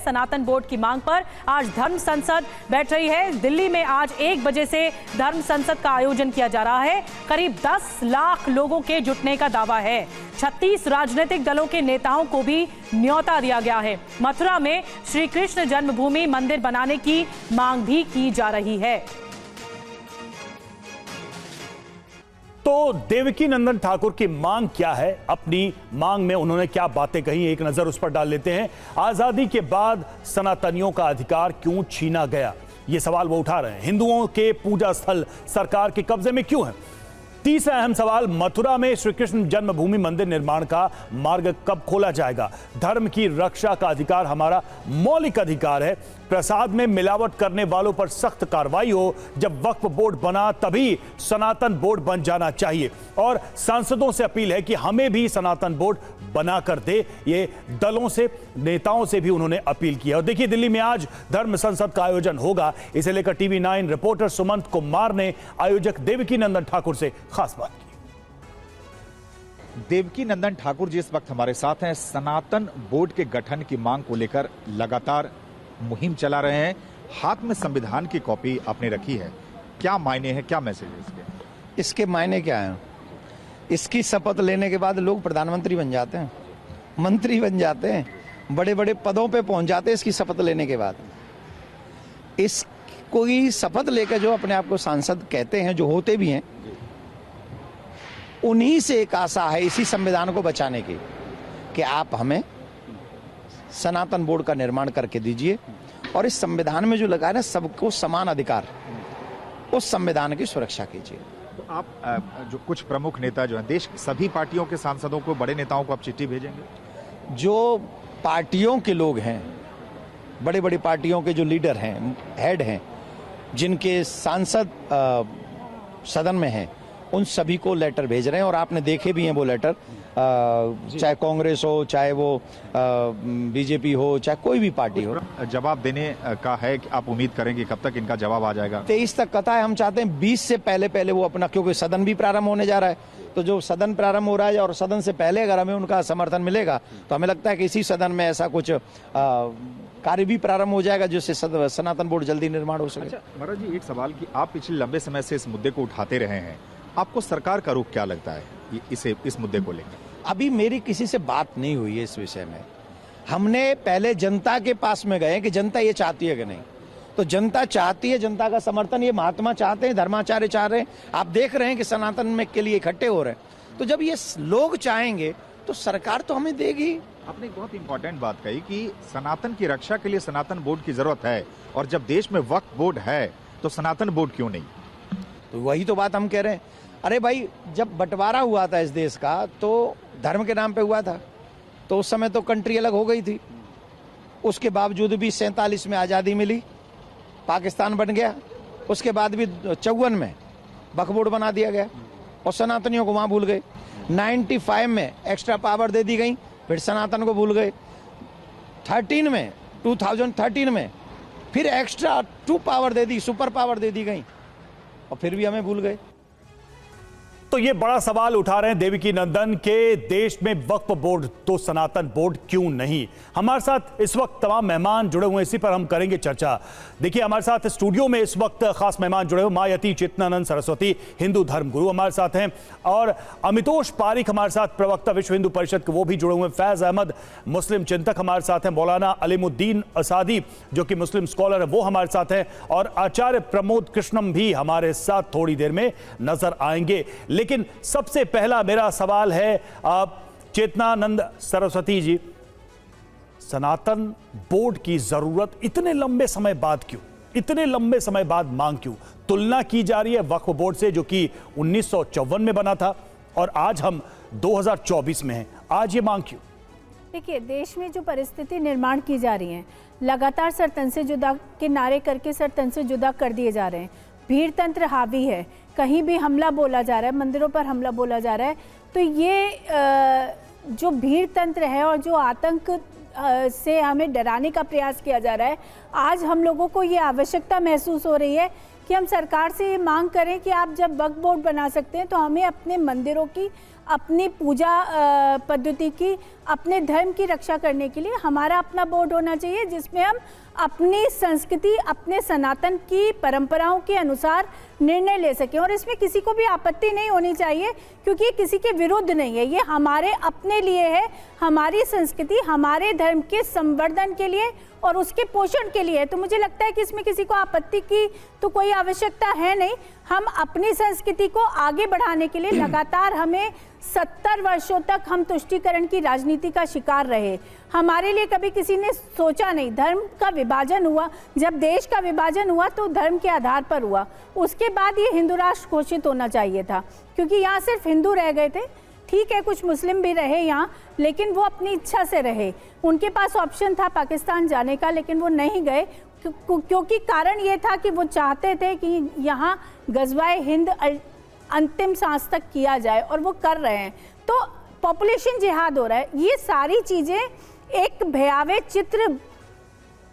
सनातन board की मांग पर आज धर्म संसद बैठ रही है। दिल्ली में आज 1 बजे से धर्म संसद का आयोजन किया जा रहा है। करीब 10 लाख लोगों के जुटने का दावा है। 36 राजनीतिक दलों के नेताओं को भी न्योता दिया गया है। मथुरा में श्री कृष्ण जन्मभूमि मंदिर बनाने की मांग भी की जा रही है। तो देवकी नंदन ठाकुर की मांग क्या है, अपनी मांग में उन्होंने क्या बातें कही, एक नजर उस पर डाल लेते हैं। आजादी के बाद सनातनियों का अधिकार क्यों छीना गया, यह सवाल वो उठा रहे हैं। हिंदुओं के पूजा स्थल सरकार के कब्जे में क्यों है। तीसरा अहम सवाल, मथुरा में श्री कृष्ण जन्मभूमि मंदिर निर्माण का मार्ग कब खोला जाएगा। धर्म की रक्षा का अधिकार हमारा मौलिक अधिकार है। प्रसाद में मिलावट करने वालों पर सख्त कार्रवाई हो। जब वक्फ बोर्ड बना तभी सनातन बोर्ड बन जाना चाहिए। और सांसदों से अपील है कि हमें भी सनातन बोर्ड बना कर दे। ये दलों से, नेताओं से भी उन्होंने अपील की है। और देखिए, दिल्ली में आज धर्म संसद का आयोजन होगा। इसे लेकर टीवी 9 रिपोर्टर सुमंत कुमार ने आयोजक देवकी नंदन ठाकुर से खास बात की। देवकी नंदन ठाकुर जी इस वक्त हमारे साथ हैं। सनातन बोर्ड के गठन की मांग को लेकर लगातार मुहिम चला रहे हैं। हाथ में संविधान की कॉपी आपने रखी है, क्या मायने हैं, क्या मैसेज है इसके? इसके मायने क्या है? इसकी शपथ लेने के बाद लोग प्रधानमंत्री बन जाते हैं, मंत्री बन जाते हैं, बड़े बड़े पदों पे पहुंच जाते हैं इसकी शपथ लेने के बाद। इस कोई शपथ लेकर जो अपने आप को सांसद कहते हैं, जो होते भी हैं, उन्हीं से एक आशा है इसी संविधान को बचाने की कि आप हमें सनातन बोर्ड का निर्माण करके दीजिए और इस संविधान में जो लगा है ना, सबको समान अधिकार, उस संविधान की सुरक्षा कीजिए। तो आप जो कुछ प्रमुख नेता जो हैं, देश की सभी पार्टियों के सांसदों को, बड़े नेताओं को आप चिट्ठी भेजेंगे? जो पार्टियों के लोग हैं, बड़े बड़ी पार्टियों के जो लीडर हैं, हेड हैं, जिनके सांसद सदन में हैं, उन सभी को लेटर भेज रहे हैं। और आपने देखे भी हैं वो लेटर, चाहे कांग्रेस हो, चाहे वो बीजेपी हो, चाहे कोई भी पार्टी हो। जवाब देने का है कि आप उम्मीद करेंगे कब तक इनका जवाब आ जाएगा? 23 तक कथा है। हम चाहते हैं 20 से पहले वो अपना, क्योंकि सदन भी प्रारंभ होने जा रहा है, तो जो सदन प्रारंभ हो रहा है और सदन से पहले अगर हमें उनका समर्थन मिलेगा तो हमें लगता है कि इसी सदन में ऐसा कुछ कार्य भी प्रारंभ हो जाएगा जिससे सनातन बोर्ड जल्दी निर्माण हो सके। अच्छा महाराज जी, एक सवाल कि आप पिछले लंबे समय से इस मुद्दे को उठाते रहे हैं, आपको सरकार का रुख क्या लगता है इस मुद्दे को लेकर? अभी मेरी किसी से बात नहीं हुई है इस विषय में। हमने पहले जनता के पास में गए कि जनता ये चाहती है कि नहीं, तो जनता चाहती है, जनता का समर्थन ये महात्मा चाहते हैं, धर्माचार्य चाह रहे हैं, आप देख रहे हैं कि सनातन में के लिए इकट्ठे हो रहे हैं। तो जब ये लोग चाहेंगे तो सरकार तो हमें देगी। आपने एक बहुत इंपॉर्टेंट बात कही कि सनातन की रक्षा के लिए सनातन बोर्ड की जरूरत है, और जब देश में वक्फ बोर्ड है तो सनातन बोर्ड क्यों नहीं? तो वही तो बात हम कह रहे हैं। अरे भाई, जब बंटवारा हुआ था इस देश का तो धर्म के नाम पे हुआ था, तो उस समय तो कंट्री अलग हो गई थी। उसके बावजूद भी 47 में आज़ादी मिली, पाकिस्तान बन गया। उसके बाद भी 54 में वक्फ बोर्ड बना दिया गया और सनातनियों को वहाँ भूल गए। 95 में एक्स्ट्रा पावर दे दी गई, फिर सनातन को भूल गए। 2013 में फिर एक्स्ट्रा 2 पावर दे दी, सुपर पावर दे दी गई, और फिर भी हमें भूल गए। तो ये बड़ा सवाल उठा रहे हैं देवकी नंदन के, देश में वक्फ बोर्ड तो सनातन बोर्ड क्यों नहीं। हमारे साथ इस वक्त तमाम मेहमान जुड़े हुए हैं, इसी पर हम करेंगे चर्चा। देखिए, हमारे साथ स्टूडियो में इस वक्त खास मेहमान जुड़े हुए, मां यति चेतनानंद सरस्वती, हिंदू धर्म गुरु हमारे साथ हैं, और अमितोष पारिक हमारे साथ, प्रवक्ता विश्व हिंदू परिषद के, वो भी जुड़े हुए हैं। फैज अहमद, मुस्लिम चिंतक हमारे साथ हैं। मौलाना अलीमुद्दीन असादी जो कि मुस्लिम स्कॉलर है, वो हमारे साथ हैं। और आचार्य प्रमोद कृष्णम भी हमारे साथ थोड़ी देर में नजर आएंगे। लेकिन सबसे पहला मेरा सवाल है, चेतनानंद सरस्वती जी, सनातन बोर्ड की जरूरत इतने लंबे समय बाद क्यों, इतने लंबे समय बाद मांग क्यों? तुलना की जा रही है वक्फ बोर्ड से जो कि 1954 में बना था, और आज हम 2024 में हैं, आज ये मांग क्यों? देखिए, देश में जो परिस्थिति निर्माण की जा रही है, लगातार सर तन से जुदा के नारे करके सर तन से जुदा कर दिए जा रहे हैं। भीड़ तंत्र हावी है, कहीं भी हमला बोला जा रहा है, मंदिरों पर हमला बोला जा रहा है। तो ये जो भीड़ तंत्र है और जो आतंक से हमें डराने का प्रयास किया जा रहा है, आज हम लोगों को ये आवश्यकता महसूस हो रही है कि हम सरकार से ये मांग करें कि आप जब वक्फ बोर्ड बना सकते हैं तो हमें अपने मंदिरों की, अपनी पूजा पद्धति की, अपने धर्म की रक्षा करने के लिए हमारा अपना बोर्ड होना चाहिए, जिसमें हम अपनी संस्कृति, अपने सनातन की परंपराओं के अनुसार निर्णय ले सकें। और इसमें किसी को भी आपत्ति नहीं होनी चाहिए, क्योंकि ये किसी के विरुद्ध नहीं है, ये हमारे अपने लिए है, हमारी संस्कृति, हमारे धर्म के संवर्धन के लिए और उसके पोषण के लिए। तो मुझे लगता है कि इसमें किसी को आपत्ति की तो कोई आवश्यकता है नहीं। हम अपनी संस्कृति को आगे बढ़ाने के लिए लगातार, हमें 70 वर्षों तक हम तुष्टीकरण की राजनीति का शिकार रहे। हमारे लिए कभी किसी ने सोचा नहीं, धर्म का विभाजन हुआ, जब देश का विभाजन हुआ तो धर्म के आधार पर हुआ। उसके बाद ये हिंदू राष्ट्र घोषित होना चाहिए था, क्योंकि यहाँ सिर्फ हिंदू रह गए थे। ठीक है, कुछ मुस्लिम भी रहे यहाँ, लेकिन वो अपनी इच्छा से रहे। उनके पास ऑप्शन था पाकिस्तान जाने का, लेकिन वो नहीं गए, क्योंकि कारण ये था कि वो चाहते थे कि यहाँ गज़वाए हिंद अंतिम सांस तक किया जाए, और वो कर रहे हैं। तो पॉपुलेशन जिहाद हो रहा है, ये सारी चीज़ें एक भयावह चित्र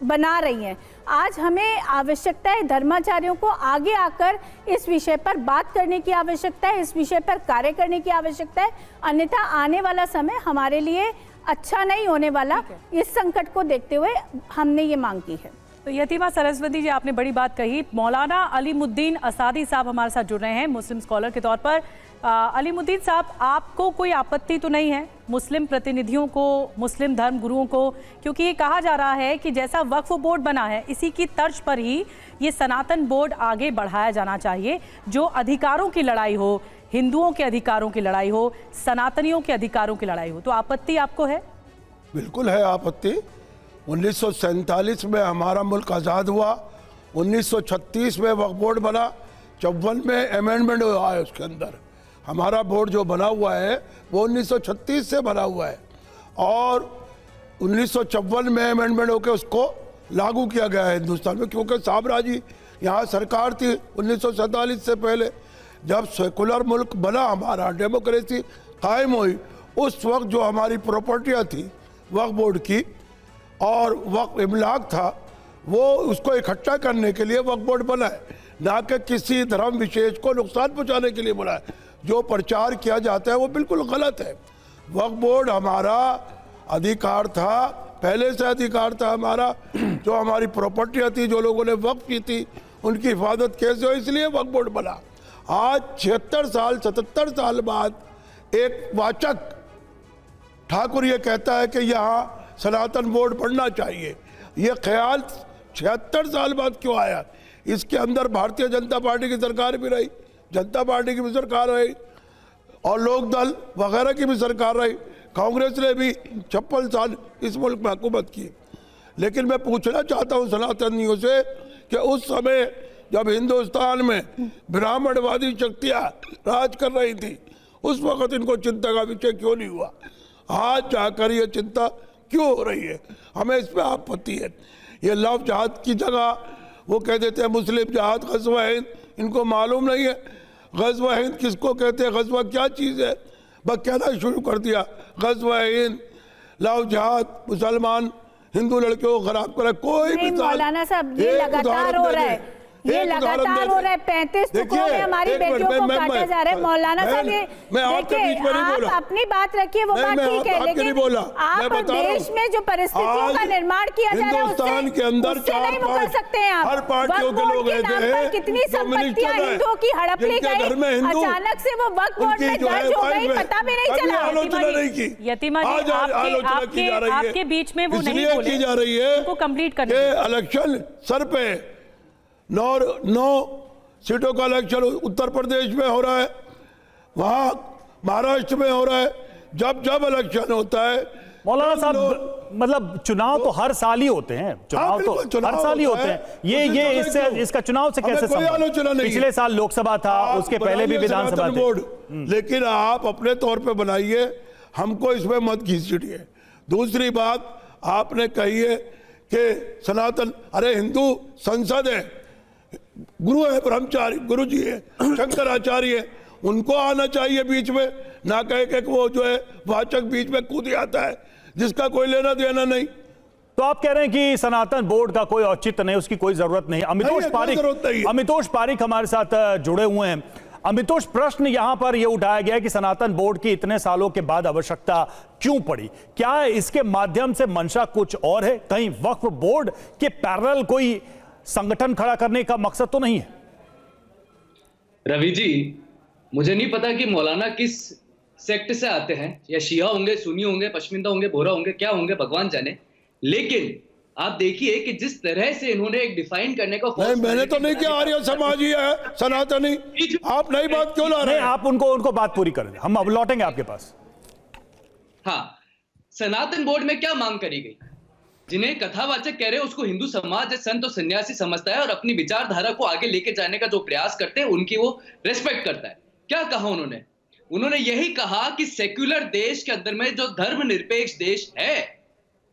बना रही हैं। आज हमें आवश्यकता है धर्माचार्यों को आगे आकर इस विषय पर बात करने की आवश्यकता है, इस विषय पर कार्य करने की आवश्यकता है, अन्यथा आने वाला समय हमारे लिए अच्छा नहीं होने वाला। इस संकट को देखते हुए हमने ये मांग की है। तो यतीमा सरस्वती जी, आपने बड़ी बात कही। मौलाना अलीमुद्दीन असादी साहब हमारे साथ जुड़ रहे हैं मुस्लिम स्कॉलर के तौर पर। अलीमुद्दीन साहब, आपको कोई आपत्ति तो नहीं है मुस्लिम प्रतिनिधियों को, मुस्लिम धर्म गुरुओं को, क्योंकि ये कहा जा रहा है कि जैसा वक्फ बोर्ड बना है इसी की तर्ज पर ही ये सनातन बोर्ड आगे बढ़ाया जाना चाहिए, जो अधिकारों की लड़ाई हो, हिंदुओं के अधिकारों की लड़ाई हो, सनातनियों के अधिकारों की लड़ाई हो। तो आपत्ति आपको है? बिल्कुल है आपत्ति। 1947 में हमारा मुल्क आज़ाद हुआ, 1936 में वक्फ बोर्ड बना, 54 में अमेंडमेंट हुआ है, उसके अंदर हमारा बोर्ड जो बना हुआ है वो 1936 से बना हुआ है, और 1954 में अमेंडमेंट होकर उसको लागू किया गया है हिंदुस्तान में, क्योंकि साम्राज्य यहाँ सरकार थी 1947 से पहले। जब सेकुलर मुल्क बना हमारा, डेमोक्रेसी कायम हुई, उस वक्त जो हमारी प्रॉपर्टियाँ थी वक्फ बोर्ड की और वक्फ इमलाक था, वो उसको इकट्ठा करने के लिए वक्फ बोर्ड बना है, ना कि किसी धर्म विशेष को नुकसान पहुंचाने के लिए बना है। जो प्रचार किया जाता है वो बिल्कुल गलत है। वक्फ बोर्ड हमारा अधिकार था, पहले से अधिकार था हमारा, जो हमारी प्रॉपर्टियाँ थी, जो लोगों ने वक्फ की थी, उनकी हिफाजत कैसे हो, इसलिए वक्फ बोर्ड बना। आज 76 साल 77 साल बाद एक वाचक ठाकुर ये कहता है कि यहाँ सनातन बोर्ड पढ़ना चाहिए। ये ख्याल 76 साल बाद क्यों आया? इसके अंदर भारतीय जनता पार्टी की सरकार भी रही, जनता पार्टी की भी सरकार रही, और लोक दल वगैरह की भी सरकार रही, कांग्रेस ने भी 56 साल इस मुल्क में हुकूमत की। लेकिन मैं पूछना चाहता हूँ सनातनियों से कि उस समय जब हिंदुस्तान में ब्राह्मणवादी शक्तियाँ राज कर रही थी, उस वक्त इनको चिंता का विषय क्यों नहीं हुआ? आज जाकर ये चिंता क्यों हो रही है? हमें इस पर आपत्ति है। ये लव जहाद की जगह वो कह देते हैं मुस्लिम जहाद, ग़ज़वा हिंद। इनको मालूम नहीं है ग़ज़वा हिंद किसको कहते हैं, ग़ज़वा क्या चीज़ है। बस कहना शुरू कर दिया ग़ज़वा हिंद, लव जहाद, मुसलमान हिंदू लड़कियों को खराब करा। कोई नहीं मौलाना साहब, ये लगातार हो रहा है, ये लगातार हो रहा है। 35 टुकड़ों में हमारी बेटियों को काटा जा रहा है। मौलाना साहब, ये देखिए, आप अपनी बात रखिए, वो बात ठीक है, लेकिन आप देश में जो परिस्थितियों का निर्माण किया जा रहा है हिंदुस्तान के अंदर नहीं मुकर सकते हैं आप। हर पार्टियों के लोग रहते हैं, कितनी संपत्तियां हिंदुओं की हड़प ली गई, अचानक से वो वक्फ बोर्ड में दर्ज हो गई, पता भी नहीं चला। आलोचना नहीं की, यतीमा जी, आपके बीच में वो नहीं बोले, की जा रही है उनको कंप्लीट करने। इलेक्शन सर पे 9 सीटों का इलेक्शन उत्तर प्रदेश में हो रहा है, वहाँ महाराष्ट्र में हो रहा है। जब जब इलेक्शन होता है मौलाना साहब, मतलब चुनाव तो हर साल ही होते हैं, चुनाव तो हर साल ही होते हैं। ये इससे इसका चुनाव से कैसे संबंध? पिछले साल लोकसभा था, उसके पहले भी विधानसभा थी। लेकिन आप अपने तौर पे बनाइए, हमको इसमें मत घसीटिए। दूसरी बात आपने कही है कि सनातन, अरे हिंदू संसद है, गुरु है, ब्रह्मचारी गुरु जी है, शंकराचार्य है, उनको आना चाहिए बीच में, ना कहे कि वो जो है वाचक बीच में कूद आता है जिसका कोई लेना देना नहीं। तो आप कह रहे हैं कि सनातन बोर्ड का कोई औचित्य नहीं, उसकी कोई जरूरत नहीं। अमितोष पारिक हमारे साथ जुड़े हुए हैं। अमितोष, प्रश्न यहां पर यह उठाया गया है कि सनातन बोर्ड की इतने सालों के बाद आवश्यकता क्यों पड़ी? क्या इसके माध्यम से मंशा कुछ और है? कहीं वक्फ बोर्ड के पैरेलल कोई संगठन खड़ा करने का मकसद तो नहीं है? रवि जी, मुझे नहीं पता कि मौलाना किस सेक्ट से आते हैं, या शिया होंगे, सुन्नी होंगे, पश्मिंदा होंगे, बोहरा होंगे, क्या होंगे भगवान जाने। लेकिन आप देखिए कि जिस तरह से इन्होंने एक डिफाइन करने का नहीं, मैंने तो नहीं किया आर्य समाजी है, सनातनी। आप नई बात क्यों ला रहे हैं? आप उनको बात पूरी करें, हम अब लौटेंगे आपके पास। हाँ, सनातन बोर्ड में क्या मांग करी गई? जिन्हें कथावाचक कह रहे हैं उसको हिंदू समाज संत और सन्यासी समझता है और अपनी विचारधारा को आगे लेके जाने का जो प्रयास करते हैं उनकी वो रेस्पेक्ट करता है। क्या कहा उन्होंने यही कहा कि सेक्युलर देश के अंदर में जो धर्मनिरपेक्ष देश है,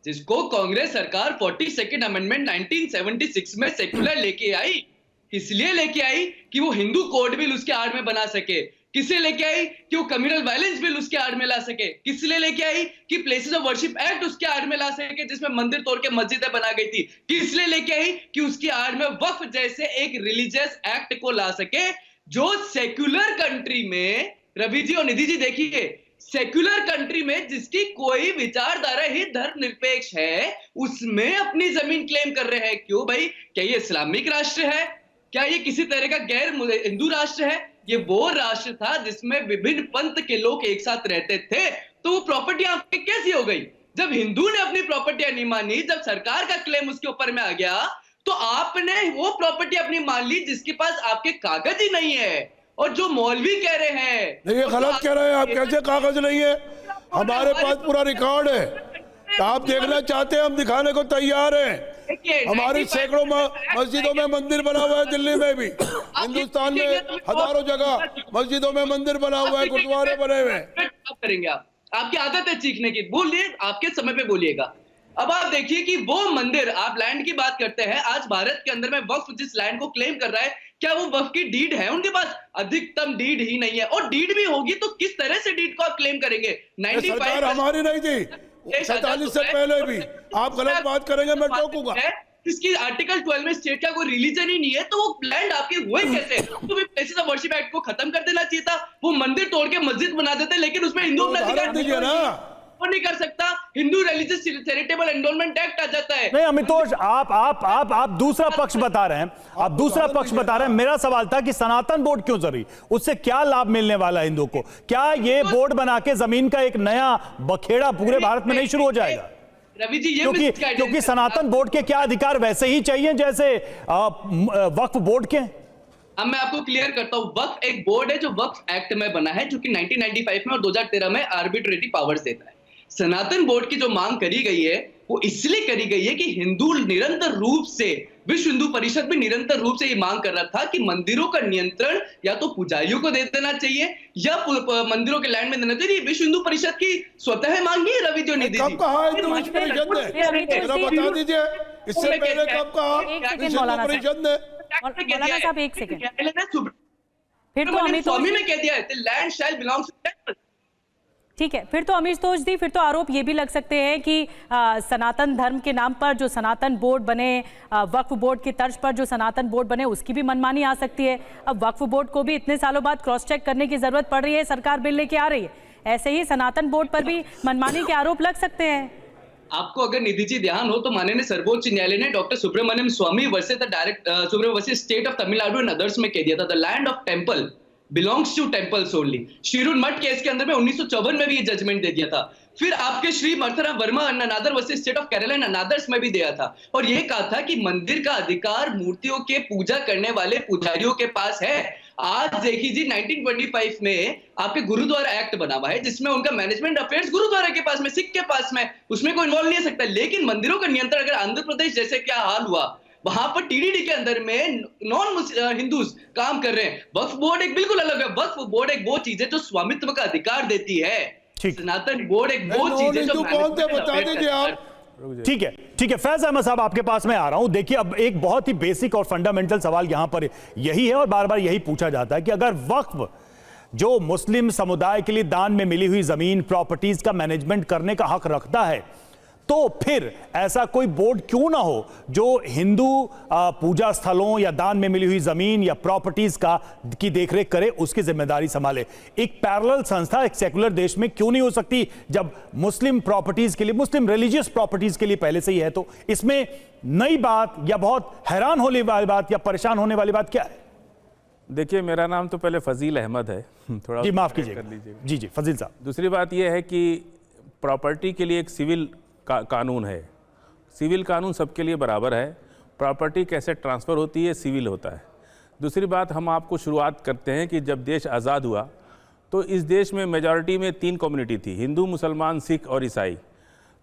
जिसको कांग्रेस सरकार 42nd अमेंडमेंट 1976 में सेक्युलर लेके आई, इसलिए लेके आई कि वो हिंदू कोड बिल उसके आड़ में बना सके। किसलिए लेके आई? कि वो कम्युनल वायलेंस बिल उसके आड़ में ला सके। किसलिए लेके आई? कि प्लेसेस ऑफ वर्शिप एक्ट उसके आड़ में ला सके, जिसमें मंदिर तोड़ के मस्जिदें बना गई थी। किसलिए लेके आई? कि उसके आड़ में वक्फ जैसे एक रिलीजियस एक्ट को ला सके, जो सेक्युलर कंट्री में, रवि जी और निधि जी देखिए, सेक्युलर कंट्री में जिसकी कोई विचारधारा ही धर्मनिरपेक्ष है, उसमें अपनी जमीन क्लेम कर रहे हैं। क्यों भाई? क्या ये इस्लामिक राष्ट्र है? क्या ये किसी तरह का गैर हिंदू राष्ट्र है? ये वो राष्ट्र था जिसमें विभिन्न पंथ के लोग एक साथ रहते थे। तो वो प्रॉपर्टी आपकी कैसी हो गई? जब हिंदू ने अपनी प्रॉपर्टी नहीं मानी, जब सरकार का क्लेम उसके ऊपर में आ गया, तो आपने वो प्रॉपर्टी अपनी मान ली जिसके पास आपके कागज ही नहीं है। और जो मौलवी कह रहे हैं, नहीं, ये गलत कह रहे हैं आप। कैसे कागज नहीं है? हमारे पास पूरा रिकॉर्ड है। तो आप देखना चाहते हैं, हम दिखाने को तैयार हैं। हमारी सैकड़ों मस्जिदों में मंदिर बना हुआ है, दिल्ली में भी, हिंदुस्तान में हजारों जगह मस्जिदों में मंदिर बना हुआ है, गुरुद्वारे बने हुए हैं। करेंगे आप, आपकी आदत है चीखने की, बोलिए, आपके समय पे बोलिएगा। अब आप देखिए कि वो मंदिर, आप लैंड की बात करते हैं, आज भारत के अंदर में वक्फ जिस लैंड को क्लेम कर रहा है, क्या वो वक्फ की डीड है उनके पास? अधिकतम डीड ही नहीं है। और डीड भी होगी तो किस तरह से डीड को आप क्लेम करेंगे? 95 सरकार हमारी नहीं थी, 47 से पहले भी। आप गलत बात करेंगे, मैं टोकूंगा। इसकी आर्टिकल 12 में स्टेट का कोई रिलीजन ही नहीं है, तो वो लैंड आपके हुए कैसे? तो भी प्लेसेस ऑफ वर्शिप एक्ट को खत्म कर देना चाहिए था। वो मंदिर तोड़ के मस्जिद बना देते, लेकिन उसमें हिंदू नहीं कर सकता। हिंदू रिलीजियस चैरिटेबल एंडोलमेंट एक्ट आ जाता है। नहीं अमितोष, आप दूसरा पक्ष बता रहे हैं, आप दूसरा पक्ष बता रहे हैं। मेरा सवाल था कि सनातन बोर्ड क्यों जरूरी? उससे क्या लाभ मिलने वाला है हिंदू को? क्या ये बोर्ड बना के जमीन का एक नया बखेड़ा पूरे भारत में नहीं शुरू हो जाएगा? रवि जी, ये क्योंकि सनातन बोर्ड के क्या अधिकार वैसे ही चाहिए जैसे वक्फ बोर्ड के। अब मैं आपको क्लियर करता हूं। वक्फ एक बोर्ड है जो वक्फ एक्ट में बना है, जो कि 1995 में और 2013 में आर्बिट्रेटरी पावर्स देता है। सनातन बोर्ड की जो मांग करी गई है वो इसलिए करी गई है कि हिंदू निरंतर रूप से, विश्व हिंदू परिषद भी निरंतर रूप से ये मांग कर रहा था कि मंदिरों का नियंत्रण या तो पुजारियों को दे देना चाहिए या मंदिरों के लैंड में देना चाहिए। विश्व हिंदू परिषद की स्वतः मांग ही रवि जो निधि कब कहा हिंदू विश्व परिषद ने? जरा बता दीजिए, इससे पहले कब कहा विश्व हिंदू परिषद ने? मौलाना साहब एक सेकंड, फिर तो अमित स्वामी ने कह दिया है land shall belongs to temple. ठीक है, फिर तो अमितोष जी, फिर तो आरोप ये भी लग सकते हैं कि सनातन धर्म के नाम पर जो सनातन बोर्ड बने, वक्फ बोर्ड की तर्ज पर जो सनातन बोर्ड बने, उसकी भी मनमानी आ सकती है। अब वक्फ बोर्ड को भी इतने सालों बाद क्रॉस चेक करने की जरूरत पड़ रही है, सरकार बिल लेके आ रही है, ऐसे ही सनातन बोर्ड पर भी मनमानी के आरोप लग सकते हैं। आपको अगर निधि जी ध्यान हो तो माननीय सर्वोच्च न्यायालय ने doctor Subramaniam Swamy versus the Subramaniam versus state of Tamil Nadu and others में कह दिया था the land of temple belongs to temples only. Shirur Mutt case के अंदर में 1954 में भी ये जजमेंट दे दिया था। फिर आपके Shri Marthanda Varma another versus state of Kerala and others में भी दिया था, और यह कहा था कि मंदिर का अधिकार मूर्तियों के पूजा करने वाले पुजारियों के पास है। आज देखिए जी, 1925 में आपके गुरुद्वारा एक्ट बना हुआ है जिसमें उनका मैनेजमेंट अफेयर्स गुरुद्वारा के पास में, सिख के पास में, उसमें कोई इन्वॉल्व नहीं हो सकता। लेकिन मंदिरों का नियंत्रण अगर आंध्र प्रदेश जैसे क्या हाल हुआ, वहां पर टीडीडी के अंदर में नॉन हिंदूज काम कर रहे हैं। वक्फ बोर्ड एक बिल्कुल अलग है। वक्फ बोर्ड एक वो चीज है जो स्वामित्व का अधिकार देती है। सनातन बोर्ड एक वो चीज है जो कौन थे बता दीजिए आप। ठीक है फैज अहमद साहब, आपके पास मैं आ रहा हूं। देखिए, अब एक बहुत ही बेसिक और फंडामेंटल सवाल यहां पर यही है और बार बार यही पूछा जाता है कि अगर वक्फ जो मुस्लिम समुदाय के लिए दान में मिली हुई जमीन प्रॉपर्टीज का मैनेजमेंट करने का हक रखता है, तो फिर ऐसा कोई बोर्ड क्यों ना हो जो हिंदू पूजा स्थलों या दान में मिली हुई जमीन या प्रॉपर्टीज की देखरेख करे, उसकी जिम्मेदारी संभाले। एक पैरेलल संस्था एक सेकुलर देश में क्यों नहीं हो सकती जब मुस्लिम प्रॉपर्टीज के लिए, मुस्लिम रिलीजियस प्रॉपर्टीज के लिए पहले से ही है? तो इसमें नई बात या बहुत हैरान होने वाली बात या परेशान होने वाली बात क्या है? देखिए, मेरा नाम तो पहले फजील अहमद है, थोड़ा जी माफ कीजिएगा। कर लीजिएगा। जी जी फजील साहब। दूसरी बात यह है कि प्रॉपर्टी के लिए एक सिविल कानून है। सिविल कानून सबके लिए बराबर है। प्रॉपर्टी कैसे ट्रांसफ़र होती है, सिविल होता है। दूसरी बात, हम आपको शुरुआत करते हैं कि जब देश आज़ाद हुआ तो इस देश में मेजॉरिटी में 3 कम्युनिटी थी, हिंदू, मुसलमान, सिख और ईसाई।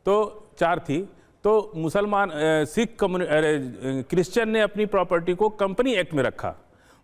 तो 4 थी। तो मुसलमान, सिख क्रिश्चियन ने अपनी प्रॉपर्टी को कंपनी एक्ट में रखा,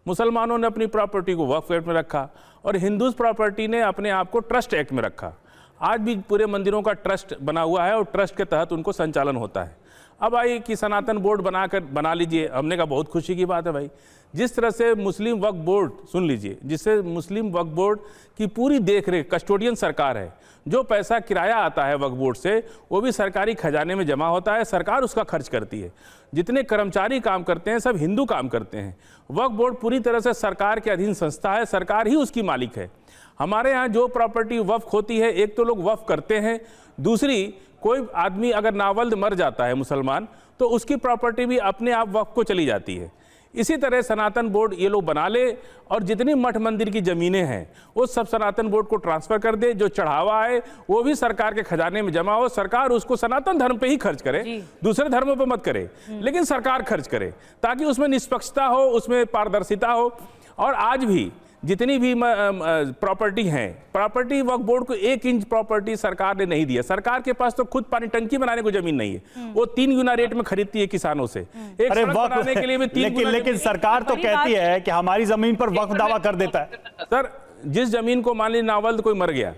मुसलमानों ने अपनी प्रॉपर्टी को वक्फ एक्ट में रखा और हिंदू प्रॉपर्टी ने अपने आप को ट्रस्ट एक्ट में रखा। आज भी पूरे मंदिरों का ट्रस्ट बना हुआ है और ट्रस्ट के तहत उनको संचालन होता है। अब आई कि सनातन बोर्ड बना लीजिए। हमने कहा बहुत खुशी की बात है भाई। जिस तरह से मुस्लिम वक्फ बोर्ड, सुन लीजिए, जिससे मुस्लिम वक्फ बोर्ड की पूरी देखरेख कस्टोडियन सरकार है। जो पैसा किराया आता है वक्फ बोर्ड से वो भी सरकारी खजाने में जमा होता है, सरकार उसका खर्च करती है। जितने कर्मचारी काम करते हैं सब हिंदू काम करते हैं। वक्फ बोर्ड पूरी तरह से सरकार के अधीन संस्था है, सरकार ही उसकी मालिक है। हमारे यहाँ जो प्रॉपर्टी वक्फ होती है, एक तो लोग वक्फ करते हैं, दूसरी कोई आदमी अगर नावल्द मर जाता है मुसलमान तो उसकी प्रॉपर्टी भी अपने आप वक्फ को चली जाती है। इसी तरह सनातन बोर्ड ये लोग बना ले और जितनी मठ मंदिर की ज़मीनें हैं वो सब सनातन बोर्ड को ट्रांसफ़र कर दे। जो चढ़ावा है वो भी सरकार के खजाने में जमा हो, सरकार उसको सनातन धर्म पे ही खर्च करे, दूसरे धर्मों पे मत करे, लेकिन सरकार खर्च करे ताकि उसमें निष्पक्षता हो, उसमें पारदर्शिता हो। और आज भी जितनी भी प्रॉपर्टी हैं, प्रॉपर्टी वक्फ बोर्ड को 1 इंच प्रॉपर्टी सरकार ने नहीं दिया। सरकार के पास तो खुद पानी टंकी बनाने को जमीन नहीं है, वो 3 गुना रेट में खरीदती है किसानों से। एक अरे सड़क बनाने के लिए भी 3 गुना। लेकिन सरकार तो कहती है कि हमारी जमीन पर वक्फ दावा कर देता है। सर, जिस जमीन को मान लीजिए नावल्द कोई मर गया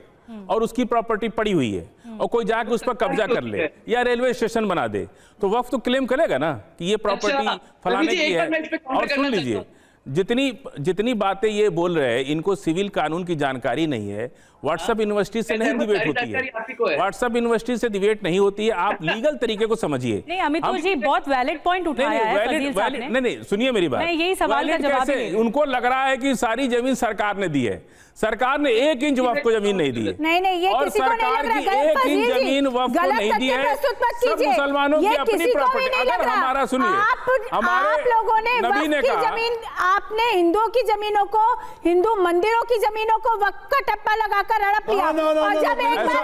और उसकी प्रॉपर्टी पड़ी हुई है और कोई जाके उस पर कब्जा कर ले या रेलवे स्टेशन बना दे तो वक्फ तो क्लेम करेगा ना कि ये प्रॉपर्टी फलाने की है। और सुन लीजिए, जितनी बातें ये बोल रहे हैं, इनको सिविल कानून की जानकारी नहीं है। व्हाट्सएप यूनिवर्सिटी से नहीं डिबेट होती है, व्हाट्सएप यूनिवर्सिटी से डिबेट नहीं होती है। आप लीगल तरीके को समझिए। नहीं, अमितोष जी बहुत वैलिड पॉइंट उठाया है फजील साहब ने। नहीं, सुनिए मेरी बात। मैं यही सवाल का जवाब कैसे उनको लग रहा है कि सारी जमीन सरकार ने दी है। सरकार ने 1 इंच वक्फ को जमीन नहीं दी है। नहीं, ये और किसी को नहीं सरकार लग की रहा, 1 इंच जमीन वक्फ को नहीं दी है। सब मुसलमानों की अपनी प्रॉपर्टी। अगर हमारा सुनिए, आप लोगों ने नबी ने कहा, जमीन, आपने हिंदुओं की जमीनों को, हिंदू मंदिरों की जमीनों को वक्फ का टप्पा लगाकर हड़प लिया। और जब एक बार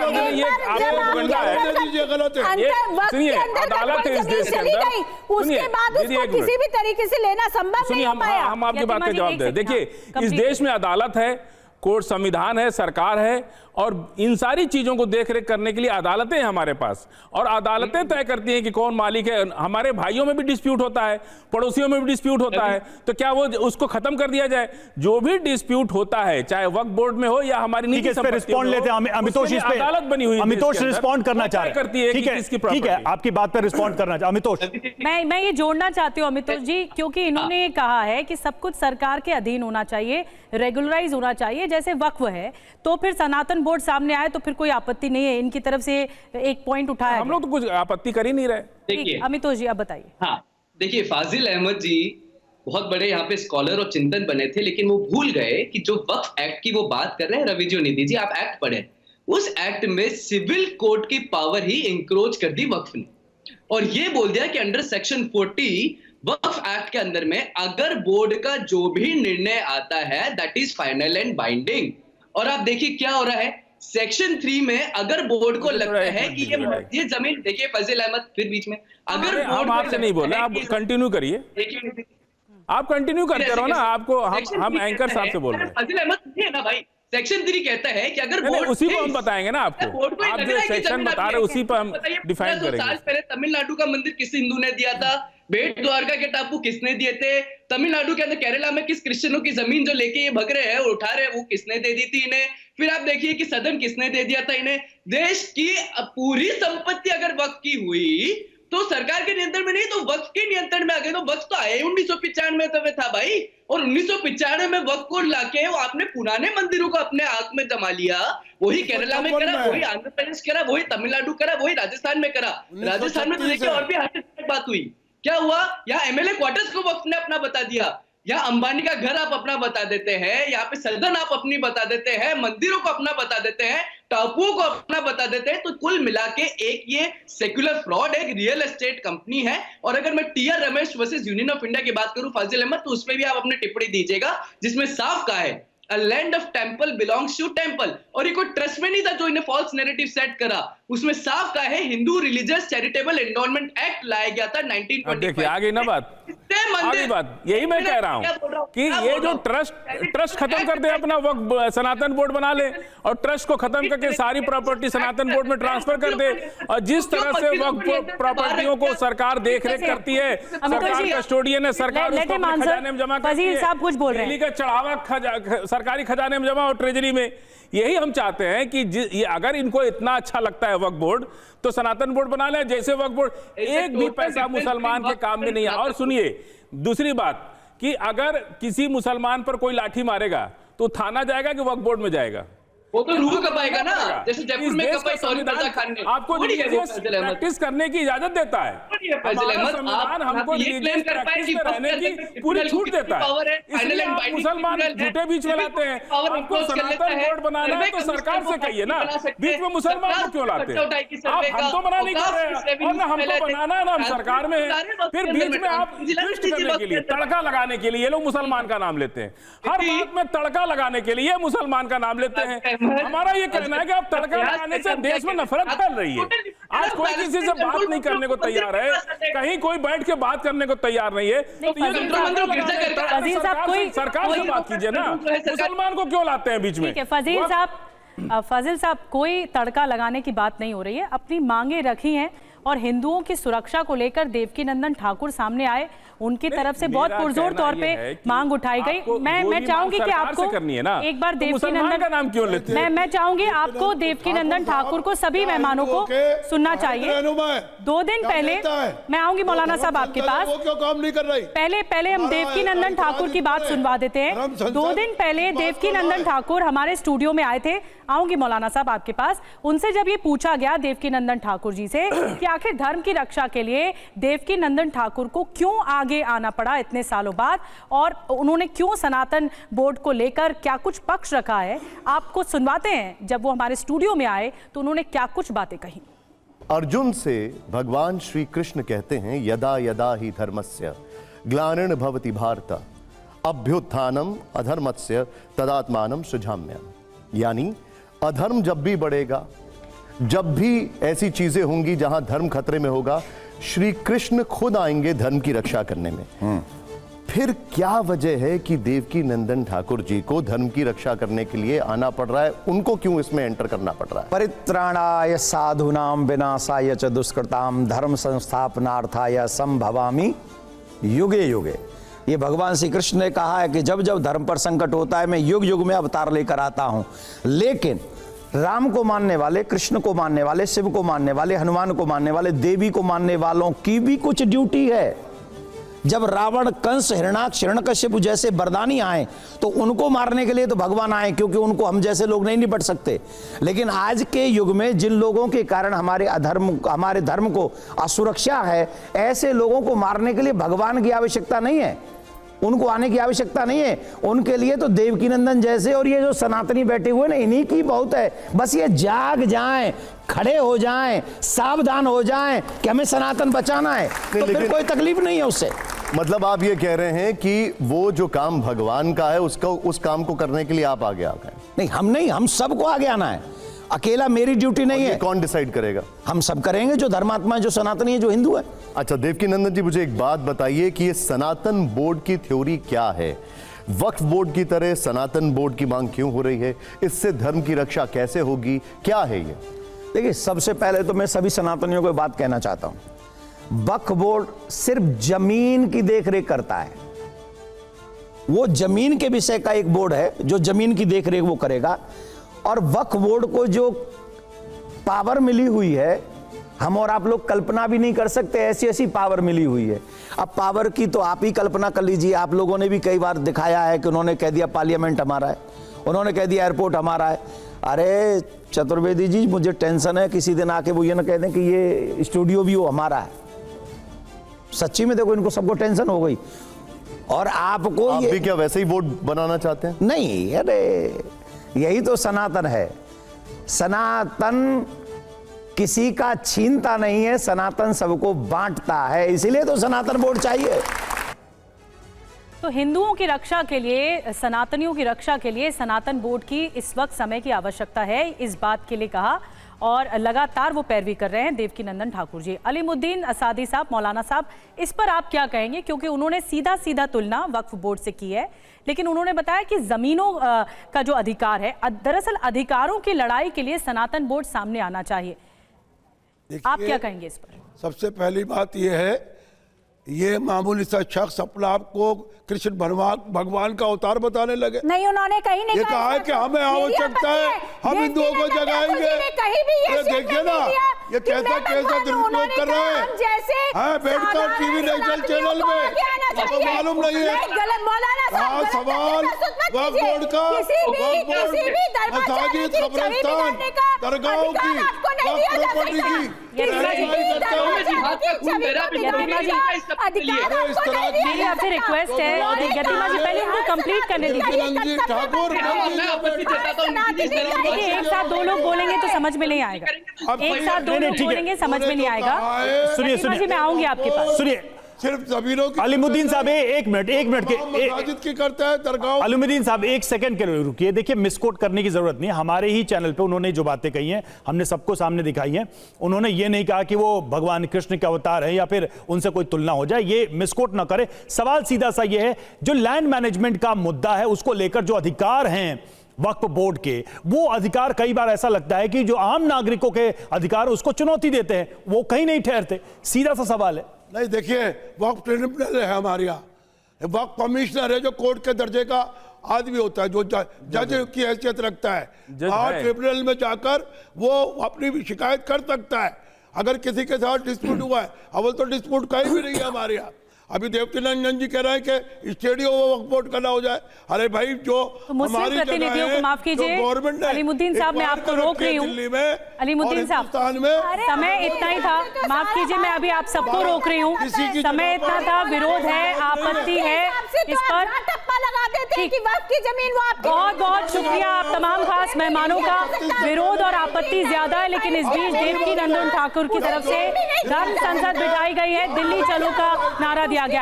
अदालत है इस देश के अंदर, उसके बाद उसको किसी भी तरीके से लेना संभव नहीं हो पाया। हम आपकी बात का जवाब दें। देखिए, इस देश में अदालत है, कोर्ट, संविधान है, सरकार है और इन सारी चीजों को देखरेख करने के लिए अदालतें हैं हमारे पास। और अदालतें तय करती हैं कि कौन मालिक है। हमारे भाइयों में भी डिस्प्यूट होता है, पड़ोसियों में भी डिस्प्यूट होता है, तो क्या वो उसको खत्म कर दिया जाए? जो भी डिस्प्यूट होता है, चाहे वक्फ बोर्ड में हो या हमारी निजी संपत्ति, रिस्पॉन्ड लेते हैं। अमितोष इस पे अदालत बनी हुई है, अमितोष रिस्पॉन्ड करना चाह रहे करती है। ठीक है, आपकी बात पर रिस्पॉन्ड करना चाह अमितोष। मैं ये जोड़ना चाहती हूँ अमितोष जी, क्योंकि इन्होंने कहा है कि सब कुछ सरकार के अधीन होना चाहिए, रेगुलराइज होना चाहिए। जैसे वक्फ है तो फिर सनातन बोर्ड सामने आए तो फिर कोई आपत्ति नहीं है, इनकी तरफ से एक पॉइंट उठाया। हम लोग तो कुछ आपत्ति कर ही नहीं रहे। देखिए अमितोष जी, अब बताइए। हाँ, देखिए, फाजिल अहमद जी बहुत बड़े यहाँ पे स्कॉलर और चिंतन बने थे, लेकिन वो भूल गए कि जो वक्फ एक्ट की वो बात कर रहे हैं, रवि जी और निधि जी, आप एक्ट पढ़े, उस एक्ट में सिविल कोर्ट की पावर ही इंक्रोच कर दी वक्फ ने और ये बोल दिया कि अंडर सेक्शन 40 वक्फ एक्ट के अंदर में अगर बोर्ड का जो भी निर्णय आता है that is final and binding. और आप देखिए क्या हो रहा है, सेक्शन 3 में अगर बोर्ड को लगता है कि ये जमीन, देखिए फजील अहमद फिर बीच में, अगर हम आपसे नहीं बोल रहे, आप कंटिन्यू करिए, आप कंटिन्यू करते रहो ना। आपको हम एंकर साहब से बोल रहे हैं। फजील अहमद है ना भाई, सेक्शन 3 कहता है कि अगर बोर्ड, उसी को हम बताएंगे ना आपको, आप जो सेक्शन बता रहे उसी पर हम डिफाइन करेंगे। 2 साल पहले तमिलनाडु का मंदिर किस हिंदू ने दिया था, बेट द्वारका के टापू किसने दिए थे, तमिलनाडु के अंदर केरला में किस क्रिश्चियनों की जमीन जो लेके ये भग रहे हैं और उठा रहे हैं वो किसने दे दी थी इन्हें। फिर आप देखिए कि सदन किसने दे दिया था इन्हें। देश की पूरी संपत्ति अगर वक्फ की हुई तो सरकार के नियंत्रण में नहीं तो वक्फ के नियंत्रण में आ गए। तो वक्फ तो आए 1995 में था भाई, और 1995 में वक्फ को लाके वो आपने पुराने मंदिरों को अपने आंख में जमा लिया। वही केरला में करा, वही आंध्र प्रदेश करा, वही तमिलनाडु करा, वही राजस्थान में करा। राजस्थान में तो देखिए और भी हार्ट बात हुई। क्या हुआ, यहाँ एमएलए क्वार्टर्स को वक्फ ने अपना बता दिया, यहाँ अंबानी का घर आप अपना बता देते हैं, यहाँ पे सदन आप अपनी बता देते हैं, मंदिरों को अपना बता देते हैं, टापुओं को अपना बता देते हैं। तो कुल मिला के एक ये सेक्युलर फ्रॉड, एक रियल एस्टेट कंपनी है। और अगर मैं TR Ramesh versus union of India की बात करूं फाजिल अहमद, तो उसमें भी आप अपनी टिप्पणी दीजिएगा, जिसमें साफ कहा है A land of temple belongs to temple। और ये कोई ट्रस्ट में नहीं था जो इन्हें फॉल्स नैरेटिव सेट करा, उसमें साफ कहा है Hindu religious charitable endowment act लाया गया था 1925। देखिए आ गई ना बात, आगे बात यही मैं कह रहा हूं कि ये जो ट्रस्ट खत्म कर दे, अपना वक्त सनातन बोर्ड बना ले और ट्रस्ट को खत्म करके सारी प्रॉपर्टी सनातन बोर्ड में ट्रांसफर कर दे। और जिस तरह से वक्त प्रॉपर्टियों को सरकार देख रेख करती है, सरकार कस्टोडियन है, सरकार उसको अपने खजाने में जमा करती है, कुछ बोल रहे हैं, दिल्ली का चढ़ावा सरकारी खजाने में जमा हो ट्रेजरी में। यही हम चाहते हैं कि ये अगर इनको इतना अच्छा लगता है वक्फ बोर्ड तो सनातन बोर्ड बना ले। जैसे वक्फ बोर्ड एक भी पैसा मुसलमान के काम में नहीं है। और सुनिए दूसरी बात कि अगर किसी मुसलमान पर कोई लाठी मारेगा तो थाना जाएगा कि वक्फ बोर्ड में जाएगा? वो तो रूह कपाएगा ना, जैसे जयपुर में कपाई सौरी खान ने। आपको प्रैक्टिस करने की इजाजत देता है, संविधान हमको प्रैक्टिस में रहने की पूरी छूट देता है। इसलिए आप मुसलमान झूठे बीच में लाते हैं। आपको सनातन बोर्ड बनाना है तो सरकार से कहिए ना, बीच में मुसलमान को क्यों लाते हैं? आप हम तो मना नहीं कर रहे हैं, और ना हमको बनाना है ना हम सरकार में है, फिर बीच में आप ट्विस्ट करने के लिए, तड़का लगाने के लिए ये लोग मुसलमान का नाम लेते हैं। हर बात में तड़का लगाने के लिए मुसलमान का नाम लेते हैं। हमारा ये कहना है कि आप तड़का लगाने से देश में नफरत फैल रही है। आज कोई किसी से बात नहीं करने को तैयार है, कहीं कोई बैठ के बात करने को तैयार नहीं है। तो ये सरकार से बात कीजिए ना, मुसलमान को क्यों लाते हैं बीच में? फाजिल साहब, कोई तड़का लगाने की बात नहीं हो रही है, अपनी मांगे रखी हैं और हिंदुओं की सुरक्षा को लेकर देवकीनंदन ठाकुर सामने आए, उनकी तरफ से बहुत पुरजोर तौर पे मांग उठाई गई। मैं चाहूंगी कि आपको एक बार देवकीनंदन का नाम क्यों लेते हैं? मैं चाहूंगी आपको देवकीनंदन ठाकुर को सभी मेहमानों को सुनना चाहिए। 2 दिन पहले मैं आऊंगी मौलाना साहब आपके पास, पहले हम देवकीनंदन ठाकुर की बात सुनवा देते हैं। 2 दिन पहले देवकीनंदन ठाकुर हमारे स्टूडियो में आए थे, आऊंगी मौलाना साहब आपके पास। उनसे जब ये पूछा गया देवकीनंदन ठाकुर जी से कि आखिर धर्म की रक्षा के लिए देवकीनंदन ठाकुर को क्यों आगे आना पड़ा इतने सालों बाद, और उन्होंने क्यों सनातन बोर्ड को लेकर क्या कुछ पक्ष रखा है, आपको सुनवाते हैं। जब वो हमारे स्टूडियो में आए तो उन्होंने क्या कुछ बातें कही। अर्जुन से भगवान श्री कृष्ण कहते हैं, यदा यदा ही धर्मस्य ग्लानिर् भवति भारत अभ्युत्थानम अधर्मस्य तदात्मानं सृजाम्यहम्। यानी अधर्म जब भी बढ़ेगा, जब भी ऐसी चीजें होंगी जहां धर्म खतरे में होगा, श्री कृष्ण खुद आएंगे धर्म की रक्षा करने में। फिर क्या वजह है कि देवकीनंदन ठाकुर जी को धर्म की रक्षा करने के लिए आना पड़ रहा है? उनको क्यों इसमें एंटर करना पड़ रहा है? परित्राणाय साधूनां विनाशाय च दुष्कृतां धर्म संस्थापनार्थाय संभवामि युगे युगे। ये भगवान श्री कृष्ण ने कहा है कि जब जब धर्म पर संकट होता है मैं युग युग में अवतार लेकर आता हूं। लेकिन राम को मानने वाले, कृष्ण को मानने वाले, शिव को मानने वाले, हनुमान को मानने वाले, देवी को मानने वालों की भी कुछ ड्यूटी है। जब रावण, कंस, हिरण्याक्ष, हिरण्यकश्यप जैसे बरदानी आए तो उनको मारने के लिए तो भगवान आए, क्योंकि उनको हम जैसे लोग नहीं निपट सकते। लेकिन आज के युग में जिन लोगों के कारण हमारे धर्म को असुरक्षा है, ऐसे लोगों को मारने के लिए भगवान की आवश्यकता नहीं है, उनको आने की आवश्यकता नहीं है। उनके लिए तो देवकीनंदन जैसे और ये जो सनातनी बैठे हुए ना, इन्हीं की बहुत है। बस ये जाग जाएं, खड़े हो जाएं, सावधान हो जाएं कि हमें सनातन बचाना है, तो फिर कोई तकलीफ नहीं है उससे। मतलब आप ये कह रहे हैं कि वो जो काम भगवान का है उस काम को करने के लिए आप आगे आ गए? नहीं, हम नहीं, हम सबको आगे आना है। अकेला मेरी ड्यूटी नहीं है। कौन डिसाइड करेगा? हम सब करेंगे, जो धर्मात्मा है, जो सनातनी है, जो हिंदू है। अच्छा देवकीनंदन जी, मुझे एक बात बताइए कि ये सनातन बोर्ड की थ्योरी क्या है? वक्फ बोर्ड की तरह सनातन बोर्ड की मांग क्यों हो रही है? इससे धर्म की रक्षा कैसे होगी? क्या है ये? देखिए, सबसे पहले तो मैं सभी सनातनियों को बात कहना चाहता हूं, वक्फ बोर्ड सिर्फ जमीन की देखरेख करता है। वो जमीन के विषय का एक बोर्ड है जो जमीन की देखरेख वो करेगा। और वक्फ बोर्ड को जो पावर मिली हुई है, हम और आप लोग कल्पना भी नहीं कर सकते, ऐसी ऐसी पावर मिली हुई है। अब पावर की तो आप ही कल्पना कर लीजिए। आप लोगों ने भी कई बार दिखाया है कि उन्होंने कह दिया पार्लियामेंट हमारा है, उन्होंने कह दिया एयरपोर्ट हमारा है। अरे चतुर्वेदी जी, मुझे टेंशन है किसी दिन आके वो ये ना कह दें कि ये स्टूडियो भी वो हमारा है। सच्ची में देखो, इनको सबको टेंशन हो गई। और आपको आप भी क्या वैसे ही वोट बनाना चाहते हैं? नहीं, अरे यही तो सनातन है। सनातन किसी का छीनता नहीं है, सनातन सबको बांटता है, इसीलिए तो सनातन बोर्ड चाहिए। तो हिंदुओं की रक्षा के लिए, सनातनियों की रक्षा के लिए सनातन बोर्ड की इस वक्त समय की आवश्यकता है, इस बात के लिए कहा। और लगातार वो पैरवी कर रहे हैं देवकीनंदन ठाकुर जी। अलीमुद्दीन असादी साहब, मौलाना साहब, इस पर आप क्या कहेंगे? क्योंकि उन्होंने सीधा सीधा तुलना वक्फ बोर्ड से की है, लेकिन उन्होंने बताया कि जमीनों का जो अधिकार है, दरअसल अधिकारों की लड़ाई के लिए सनातन बोर्ड सामने आना चाहिए। आप क्या कहेंगे इस पर? सबसे पहली बात यह है, ये मामूली सा शख्स अपने आप को कृष्ण भगवान का अवतार बताने लगे। नहीं, उन्होंने कहीं नहीं कहा है कि हमें आवश्यकता है, हम हिंदुओं को जगाएंगे। ये देखिए ना, ये कैसा कैसा दुरुपयोग कर रहे हैं। हाँ, बैठकर टीवी नेशनल चैनल में, आपको मालूम नहीं है। हाँ, सवाल वक्फ बोर्ड का, मसाजिद, कब्रिस्तान, दरगाहों की, वक्फ प्रॉपर्टी की मेरी आपसे रिक्वेस्ट है, यतिमा जी पहले उनको कंप्लीट करने दीजिए। ठाकुर, देखिए, एक साथ दो लोग बोलेंगे तो समझ में नहीं आएगा। एक साथ दो लोग बोलेंगे समझ में नहीं आएगा। सुनिए यतिमा जी, मैं आऊंगी आपके पास। सुनिए, सिर्फ जमीनों की, अलीमुद्दीन साहब एक मिनट के मसाजिद की करता है, दरगाह। अलीमुद्दीन साहब एक सेकंड के लिए रुकिए। देखिए, मिसकोट करने की जरूरत नहीं है। हमारे ही चैनल पे उन्होंने जो बातें कही हैं हमने सबको सामने दिखाई हैं। उन्होंने ये नहीं कहा कि वो भगवान कृष्ण के अवतार है या फिर उनसे कोई तुलना हो जाए। ये मिसकोट ना करें। सवाल सीधा सा ये है, जो लैंड मैनेजमेंट का मुद्दा है उसको लेकर जो अधिकार हैं वक्फ बोर्ड के, वो अधिकार कई बार ऐसा लगता है कि जो आम नागरिकों के अधिकार उसको चुनौती देते हैं, वो कहीं नहीं ठहरते। सीधा सा सवाल है। नहीं, देखिए, वक्फ ट्रिब्यूनल है हमारे यहाँ, वक्फ कमिश्नर है जो कोर्ट के दर्जे का आदमी होता है, जो जज की हैसियत रखता है। वहाँ ट्रिब्यूनल में जाकर वो अपनी भी शिकायत कर सकता है अगर किसी के साथ डिस्प्यूट हुआ है। अव्वल तो डिस्प्यूट कहीं भी नहीं है हमारे यहाँ। अभी देवकीनंदन जी कह रहे हैं कि स्टेडियम वक्फ बोर्ड करना हो जाए। अरे भाई, जो तो मुस्लिम प्रतिनिधियों को माफ कीजिए, अलीमुद्दीन साहब मैं आपको रोक रही हूँ। अलीमुद्दीन साहब, समय इतना ही था, माफ कीजिए, मैं अभी आप सबको रोक रही हूँ। समय इतना था, विरोध है, आपत्ति है इस पर। बहुत बहुत शुक्रिया आप तमाम खास मेहमानों का। विरोध और आपत्ति ज्यादा है, लेकिन इस बीच देवकीनंदन ठाकुर की तरफ से धर्म संसद बिठाई गई है, दिल्ली चलो का नारा दिया गया।